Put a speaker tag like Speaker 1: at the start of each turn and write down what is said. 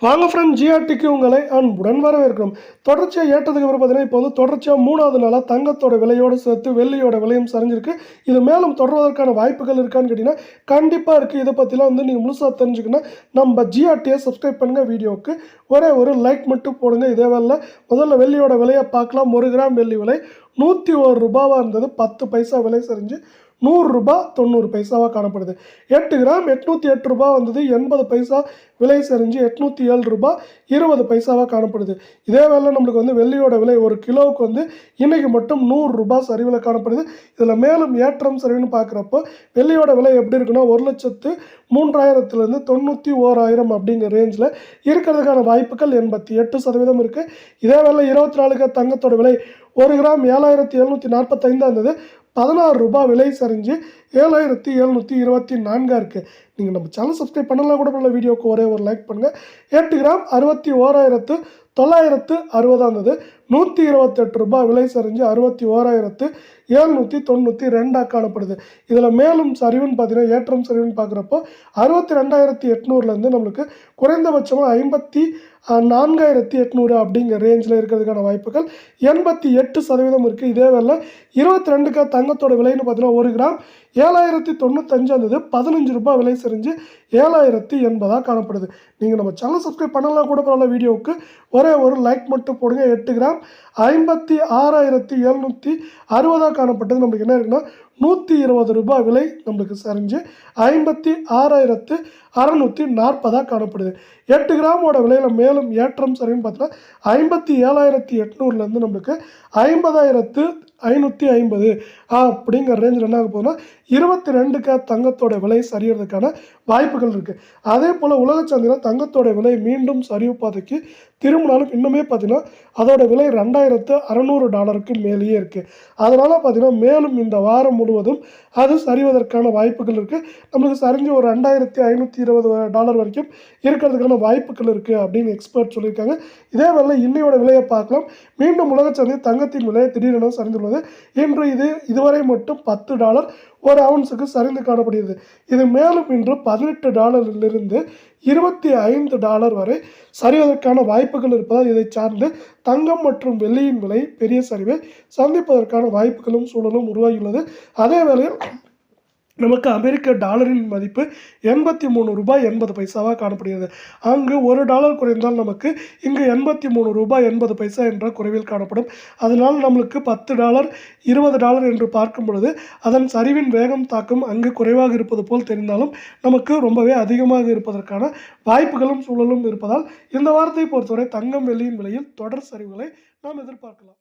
Speaker 1: வாங்க ஃப்ரெண்ட், ஜிஆர்டிக்கு உங்களை அன்புடன் வரவேற்கிறோம். தொடர்ச்சியாக ஏற்றதுக்கு அப்புறம் பார்த்தீங்கன்னா, இப்போ வந்து தொடர்ச்சியாக 3வது நாளாக தங்கத்தோட விலையோடு சேர்த்து வெள்ளியோட விலையும் சரிஞ்சிருக்கு. இது மேலும் தொடர்வதற்கான வாய்ப்புகள் இருக்கான்னு கேட்டிங்கன்னா, கண்டிப்பாக இருக்குது. இதை பற்றிலாம் வந்து நீங்கள் முழுசாக தெரிஞ்சுக்கணும். நம்ம ஜிஆர்டியை சப்ஸ்கிரைப் பண்ணுங்கள். வீடியோவுக்கு ஒரே ஒரு லைக் மட்டும் போடுங்க. இதே வேலை முதல்ல வெள்ளியோட விலையை பார்க்கலாம். 1 கிராம் வெள்ளி விலை 101 ரூபாவாக இருந்தது. 10 பைசா விலை சரிஞ்சு 100 ரூபாய் 90 பைசாவாக காணப்படுது. 8 கிராம் 808 ரூபாய் வந்தது. 80 பைசா விலை சரிஞ்சு 807 ரூபாய் 20 பைசாவாக காணப்படுது. இதே வேலை நம்மளுக்கு வந்து வெள்ளியோட விலை ஒரு கிலோவுக்கு வந்து இன்றைக்கி மட்டும் 100 ரூபாய் சரிவில் காணப்படுது. இதில் மேலும் ஏற்றம் சரிவுன்னு பார்க்குறப்போ வெள்ளியோட விலை எப்படி இருக்குன்னா 1,03,000 91,1000 அப்படிங்கிற ரேஞ்சில் இருக்கிறதுக்கான வாய்ப்புகள் 88% இருக்குது. இதே வேலை 24 தங்கத்தோட விலை 1 கிராம் 7,745 இருந்தது. 16 ரூபாய் விலை சரிஞ்சு 7,724 இருக்குது. நீங்கள் நம்ம சேனல் சப்ஸ்கிரைப் பண்ணலாம் கூட பண்ணல. வீடியோக்கு ஒரே ஒரு லைக் பண்ணுங்கள். 8 கிராம் 61,960 இருந்தது. 128 ரூபாய் விலை சரிஞ்சு 61,792 காணப்படுது. இதில் மேலும் சரிவுன்னு பார்த்தீங்கன்னா ஏற்றம் சரிவுன்னு பார்க்குறப்போ 62,800 நம்மளுக்கு குறைந்தபட்சமாக 54,800 அப்படிங்கிற ரேஞ்சில் இருக்கிறதுக்கான வாய்ப்புகள் 88% இருக்குது. இதே வேலை 22 தங்கத்தோட விலைன்னு பார்த்தீங்கன்னா 1 கிராம் 7,095 இருந்தது. 15 ரூபாய் விலை சரிஞ்சு 7,080 காணப்படுது. நீங்கள் நம்ம சேனல் சப்ஸ்கிரைப் பண்ணலாம் கூட பரவாயில்ல. வீடியோவுக்கு ஒரே ஒரு லைக் மட்டும் போடுங்க. 8 கிராம் 56,760 காணப்பட்டது. நம்மளுக்கு என்ன இருக்குன்னா 120 ரூபாய் விலை நம்மளுக்கு சரிஞ்சு 56,640 காணப்படுது. 8 கிராமோட விலையில் மேலும் ஏற்றம் சரின்னு பார்த்தீங்கன்னா 57,800 நம்மளுக்கு 50,550 அப்படிங்கிற ரேஞ்சில் என்ன ஆக போகுதுன்னா 22 தங்கத்தோட விலை சரியறதுக்கான வாய்ப்புகள் இருக்குது. அதே போல் உலக சந்தையில் தங்கத்தோட விலை மீண்டும் சரிவு பாதைக்கு திரும்பினாலும் இன்னுமே பார்த்தீங்கன்னா அதோட விலை $2,600 மேலேயே இருக்குது. அதனால் பார்த்தீங்கன்னா மேலும் இந்த வாரம் முழுவதும் அது சரிவதற்கான வாய்ப்புகள் இருக்குது. நம்மளுக்கு சரிஞ்சு ஒரு $2,520 வரைக்கும் இருக்கிறதுக்கான வாய்ப்புகள் இருக்குது அப்படின்னு எக்ஸ்பர்ட் சொல்லியிருக்காங்க. இதே வேலை இன்னையோட விலையை பார்க்கலாம். மீண்டும் உலக சந்தை தங்கத்தின் விலை திடீரென சரிந்துள்ளது. இன்று இதுவரை மட்டும் $10 ஒரு அவுன்ஸுக்கு சரிந்து காணப்படுகிறது. இது மேலும் இன்று $18 $25 வரை சரிவதற்கான வாய்ப்புகள் இருப்பதால் இதை சார்ந்து தங்கம் மற்றும் வெள்ளியின் விலை பெரிய சரிவை சந்திப்பதற்கான வாய்ப்புகளும் சூழலும் உருவாகியுள்ளது. அதே வேளையில் நமக்கு அமெரிக்க டாலரின் மதிப்பு 83 ரூபாய் 80 பைசாவாக காணப்படுகிறது. அங்கு $1 குறைந்தால் நமக்கு இங்கு 83 ரூபாய் 80 பைசா என்ற குறைவில் காணப்படும். அதனால் நம்மளுக்கு $10 $20 என்று பார்க்கும் பொழுது அதன் சரிவின் வேகம் தாக்கம் அங்கு குறைவாக இருப்பது போல் தெரிந்தாலும் நமக்கு ரொம்பவே அதிகமாக இருப்பதற்கான வாய்ப்புகளும் சூழலும் இருப்பதால் இந்த வாரத்தை பொறுத்தவரை தங்கம் வெள்ளியின் விலையில் தொடர் சரிவுகளை நாம் எதிர்பார்க்கலாம்.